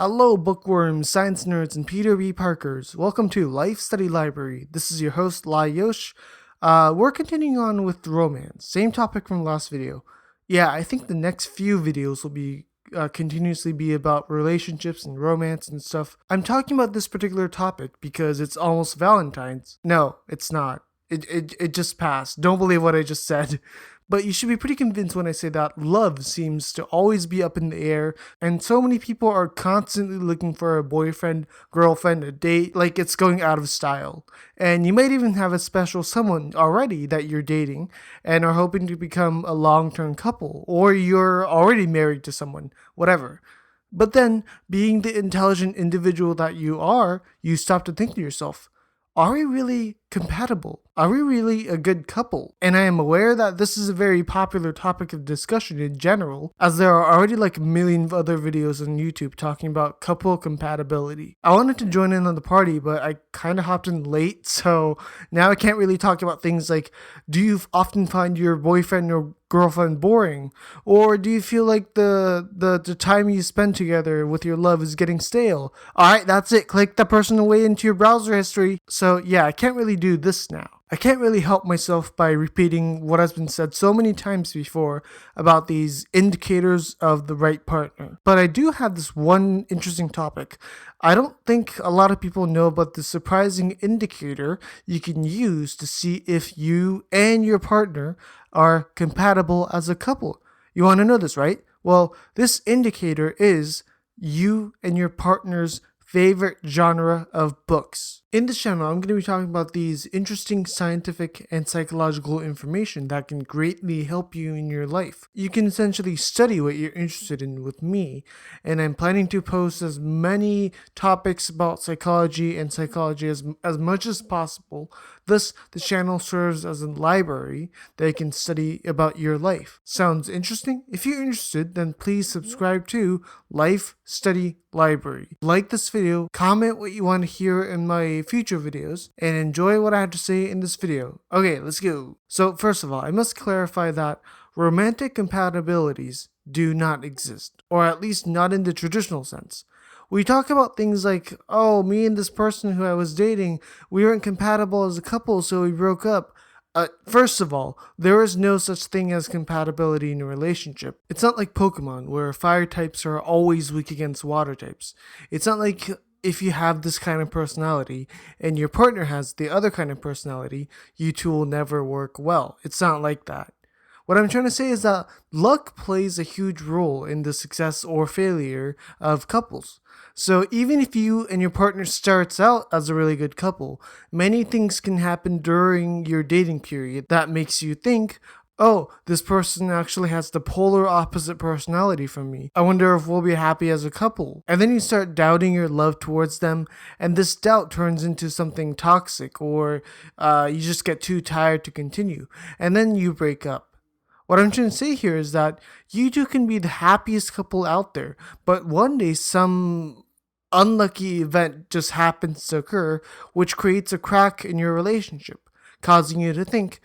Hello, bookworms, science nerds, and Peter B. Parkers. Welcome to Life Study Library. This is your host, Lye Yosh. We're continuing on with romance. Same topic from last video. Yeah, I think the next few videos will be continuously be about relationships and romance and stuff. I'm talking about this particular topic because it's almost Valentine's. No, it's not. It just passed. Don't believe what I just said. But you should be pretty convinced when I say that love seems to always be up in the air, and so many people are constantly looking for a boyfriend, girlfriend, a date, like it's going out of style. And you might even have a special someone already that you're dating and are hoping to become a long-term couple, or you're already married to someone, whatever. But then, being the intelligent individual that you are, you stop to think to yourself, are we really compatible? Are we really a good couple? And I am aware that this is a very popular topic of discussion in general, as there are already like a million other videos on YouTube talking about couple compatibility. I wanted to join in on the party, but I kind of hopped in late, so now I can't really talk about things like, do you often find your boyfriend or girlfriend boring? Or do you feel like the time you spend together with your love is getting stale? Alright, that's it. Click the person away into your browser history. So yeah, I can't really do this now. I can't really help myself by repeating what has been said so many times before about these indicators of the right partner. But I do have this one interesting topic. I don't think a lot of people know about the surprising indicator you can use to see if you and your partner are compatible as a couple. You want to know this, right? Well, this indicator is you and your partner's favorite genre of books. In this channel, I'm going to be talking about these interesting scientific and psychological information that can greatly help you in your life. You can essentially study what you're interested in with me, and I'm planning to post as many topics about psychology and psychology as much as possible. Thus, the channel serves as a library that you can study about your life. Sounds interesting? If you're interested, then please subscribe to Life Study Library. Like this video, comment what you want to hear in my future videos, and enjoy what I have to say in this video. Okay, let's go. So first of all, I must clarify that romantic compatibilities do not exist, or at least not in the traditional sense. We talk about things like, oh, me and this person who I was dating, we weren't compatible as a couple, so we broke up. First of all, there is no such thing as compatibility in a relationship. It's not like Pokemon, where fire types are always weak against water types. It's not like if you have this kind of personality and your partner has the other kind of personality, you two will never work well. It's not like that. What I'm trying to say is that luck plays a huge role in the success or failure of couples. So even if you and your partner starts out as a really good couple, many things can happen during your dating period that makes you think, oh, this person actually has the polar opposite personality from me. I wonder if we'll be happy as a couple. And then you start doubting your love towards them, and this doubt turns into something toxic, or you just get too tired to continue, and then you break up. What I'm trying to say here is that you two can be the happiest couple out there, but one day some unlucky event just happens to occur, which creates a crack in your relationship, causing you to think,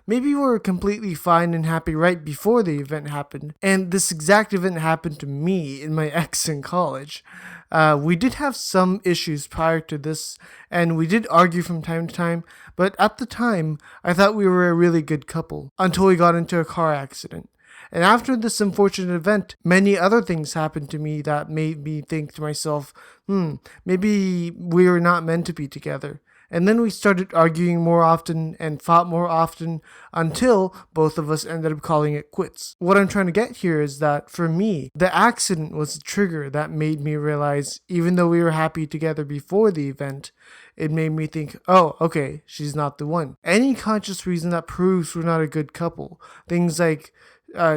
maybe we were completely fine and happy right before the event happened. And this exact event happened to me and my ex in college. We did have some issues prior to this, and we did argue from time to time, but at the time, I thought we were a really good couple, until we got into a car accident. And after this unfortunate event, many other things happened to me that made me think to myself, maybe we were not meant to be together. And then we started arguing more often and fought more often until both of us ended up calling it quits. What I'm trying to get here is that for me, the accident was the trigger that made me realize, even though we were happy together before the event, it made me think, oh, okay, she's not the one. Any conscious reason that proves we're not a good couple. Things like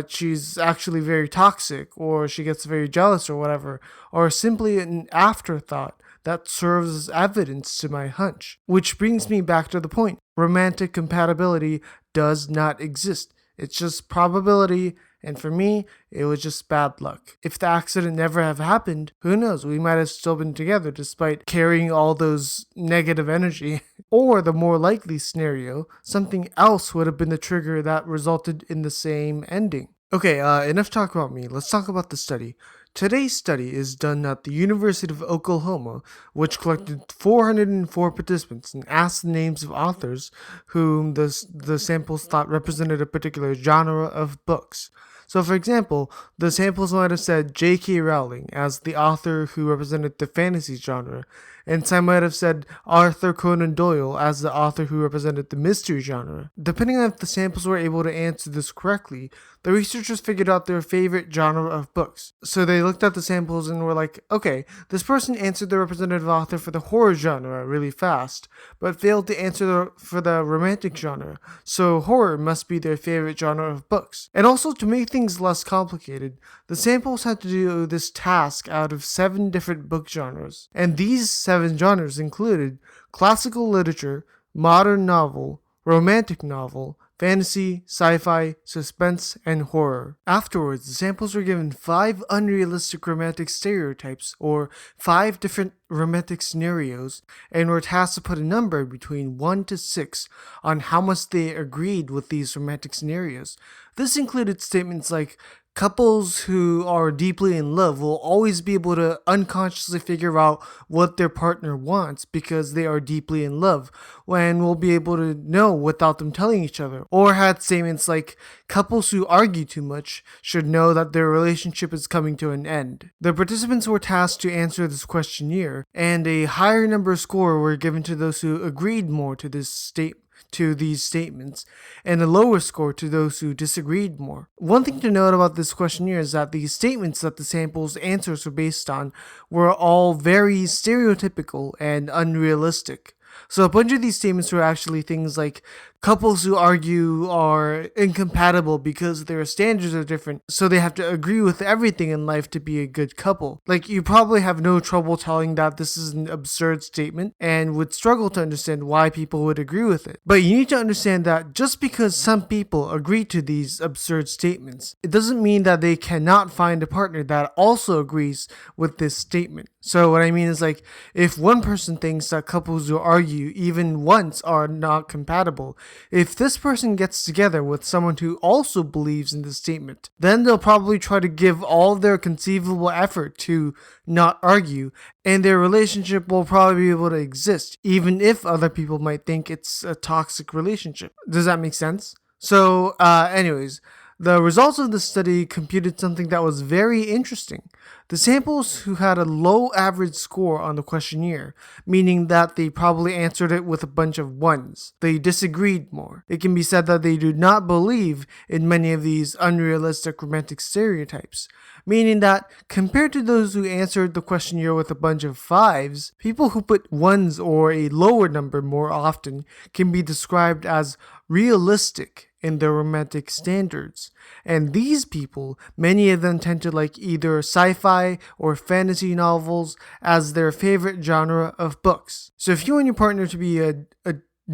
she's actually very toxic, or she gets very jealous or whatever, or simply an afterthought that serves as evidence to my hunch. Which brings me back to the point. Romantic compatibility does not exist. It's just probability, and for me, it was just bad luck. If the accident never have happened, who knows, we might have still been together despite carrying all those negative energy. Or the more likely scenario, something else would have been the trigger that resulted in the same ending. Okay, enough talk about me. Let's talk about the study. Today's study is done at the University of Oklahoma, which collected 404 participants and asked the names of authors whom the samples thought represented a particular genre of books. So, for example, the samples might have said J.K. Rowling as the author who represented the fantasy genre, and some might have said Arthur Conan Doyle as the author who represented the mystery genre. Depending on if the samples were able to answer this correctly, the researchers figured out their favorite genre of books. So they looked at the samples and were like, okay, this person answered the representative author for the horror genre really fast, but failed to answer for the romantic genre, so horror must be their favorite genre of books. And also, to make things less complicated, the samples had to do this task out of 7 different book genres, and these 7 genres included classical literature, modern novel, romantic novel, fantasy, sci-fi, suspense, and horror. Afterwards, the samples were given 5 unrealistic romantic stereotypes, or 5 different romantic scenarios, and were tasked to put a number between 1 to 6 on how much they agreed with these romantic scenarios. This included statements like, couples who are deeply in love will always be able to unconsciously figure out what their partner wants because they are deeply in love, and will be able to know without them telling each other. Or had statements like, couples who argue too much should know that their relationship is coming to an end. The participants were tasked to answer this questionnaire, and a higher number score were given to those who agreed more to these statements, and a lower score to those who disagreed more. One thing to note about this questionnaire is that the statements that the sample's answers were based on were all very stereotypical and unrealistic. So a bunch of these statements were actually things like, couples who argue are incompatible because their standards are different, so they have to agree with everything in life to be a good couple. Like, you probably have no trouble telling that this is an absurd statement and would struggle to understand why people would agree with it. But you need to understand that just because some people agree to these absurd statements, it doesn't mean that they cannot find a partner that also agrees with this statement. So what I mean is, like, if one person thinks that couples who argue even once are not compatible, if this person gets together with someone who also believes in this statement, then they'll probably try to give all their conceivable effort to not argue, and their relationship will probably be able to exist, even if other people might think it's a toxic relationship. Does that make sense? So, anyways, the results of the study computed something that was very interesting. The samples who had a low average score on the questionnaire, meaning that they probably answered it with a bunch of 1s, they disagreed more. It can be said that they do not believe in many of these unrealistic romantic stereotypes, meaning that compared to those who answered the questionnaire with a bunch of 5s, people who put 1s or a lower number more often can be described as realistic in their romantic standards. And these people, many of them tend to like either sci-fi or fantasy novels as their favorite genre of books. So if you want your partner to be a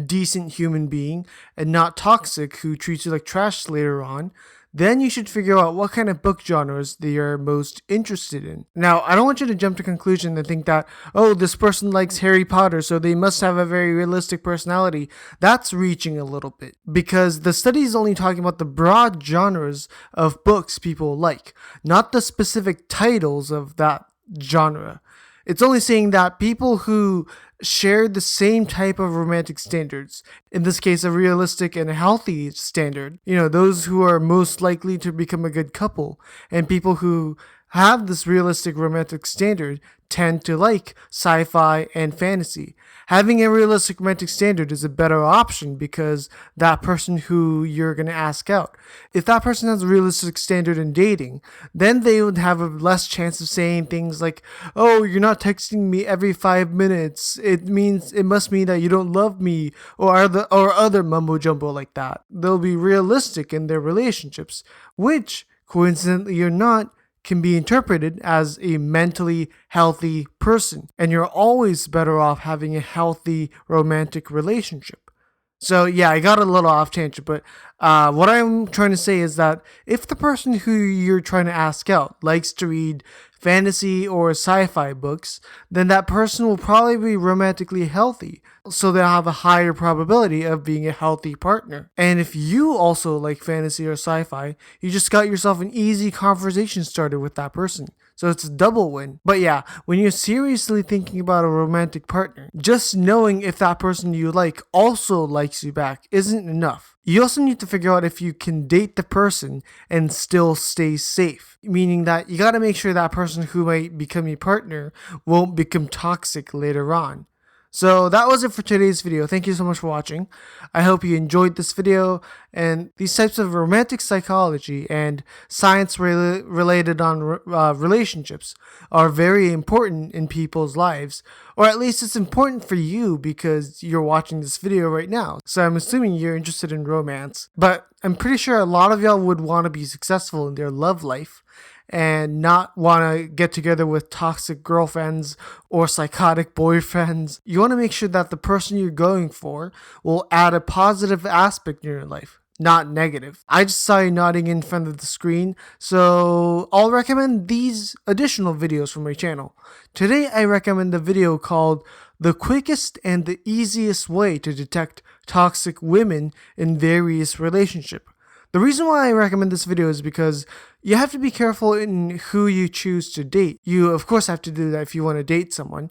decent human being and not toxic who treats you like trash later on, then you should figure out what kind of book genres they are most interested in. Now, I don't want you to jump to conclusion and think that, oh, this person likes Harry Potter, so they must have a very realistic personality. That's reaching a little bit, because the study is only talking about the broad genres of books people like, not the specific titles of that genre. It's only saying that people who share the same type of romantic standards, in this case a realistic and a healthy standard, those who are most likely to become a good couple, and people who have this realistic romantic standard tend to like sci-fi and fantasy. Having a realistic romantic standard is a better option because that person who you're going to ask out, if that person has a realistic standard in dating, then they would have a less chance of saying things like, oh, you're not texting me every 5 minutes, it must mean that you don't love me, or other mumbo jumbo like that. They'll be realistic in their relationships, which, coincidentally or not, can be interpreted as a mentally healthy person, and you're always better off having a healthy romantic relationship. So yeah, I got a little off tangent, but what I'm trying to say is that if the person who you're trying to ask out likes to read fantasy or sci-fi books, then that person will probably be romantically healthy, so they'll have a higher probability of being a healthy partner. And if you also like fantasy or sci-fi, you just got yourself an easy conversation started with that person. So it's a double win. But yeah, when you're seriously thinking about a romantic partner, just knowing if that person you like also likes you back isn't enough. You also need to figure out if you can date the person and still stay safe. Meaning that you gotta make sure that person who might become your partner won't become toxic later on. So that was it for today's video. Thank you so much for watching. I hope you enjoyed this video, and these types of romantic psychology and science related on relationships are very important in people's lives, or at least it's important for you because you're watching this video right now. So I'm assuming you're interested in romance, but I'm pretty sure a lot of y'all would want to be successful in their love life and not want to get together with toxic girlfriends or psychotic boyfriends. You want to make sure that the person you're going for will add a positive aspect in your life, not negative. I just saw you nodding in front of the screen, so I'll recommend these additional videos from my channel. Today I recommend the video called The Quickest and the Easiest Way to Detect Toxic Women in Various Relationships. The reason why I recommend this video is because you have to be careful in who you choose to date. You, of course, have to do that if you want to date someone,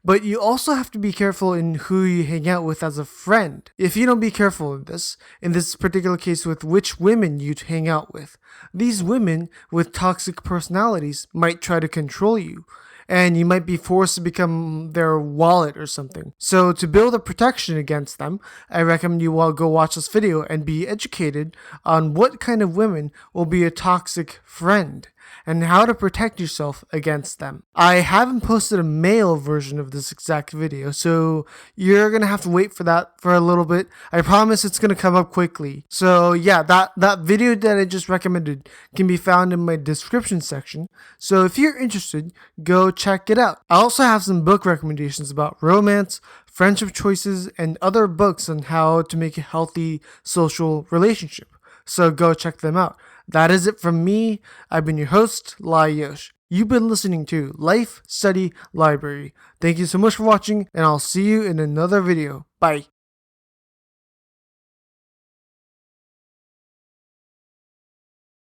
but you also have to be careful in who you hang out with as a friend. If you don't be careful in this particular case with which women you hang out with, these women with toxic personalities might try to control you, and you might be forced to become their wallet or something. So to build a protection against them, I recommend you all go watch this video and be educated on what kind of women will be a toxic friend and how to protect yourself against them. I haven't posted a male version of this exact video, so you're gonna have to wait for that for a little bit. I promise it's gonna come up quickly. So yeah, that video that I just recommended can be found in my description section. So if you're interested, go check it out. I also have some book recommendations about romance, friendship choices, and other books on how to make a healthy social relationship. So go check them out. That is it from me. I've been your host, Lye Yosh. You've been listening to Life Study Library. Thank you so much for watching, and I'll see you in another video. Bye.